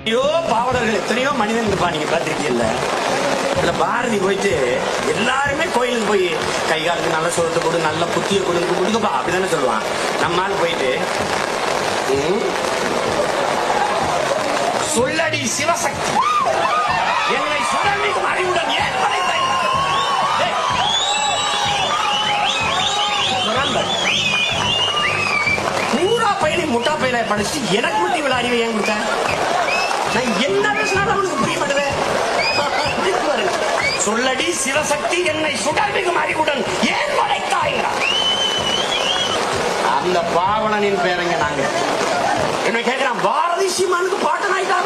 ஐயோ பாவலர்கள் எத்தனையோ மனிதன் இருப்பா, நீங்க பாத்திருக்கீங்கல்ல. இல்ல பாரதி போயிட்டு எல்லாருமே கோயிலுக்கு போய் கை காலுக்கு நல்ல சோத்தை கொடு, நல்ல புத்திய கொடுங்கப்பா அப்படிதானே சொல்லுவான். நம்மால் போயிட்டு சொல்லடி சிவசக்தி என்னை சுடர்மிகும் அறிவுடன் ஏன் பூரா பையனை முட்டா பையனை படிச்சு எனக்கு மட்டும் இவ்வளவு அறிவை ஏன் கொடுத்த? நான் என்ன பேசினாலும் அவனுக்கு புரிய மாட்டேன். சொல்லடி சிவசக்தி என்னை சுடர்மிகும் அறிவுடன் ஏன் படைத்தாய்கிறார். அந்த பாவலனின் பேரங்க நாங்க என்ன கேட்கிறான், பாரதி சீமானுக்கு பாட்டன் ஆயிட்டாங்க.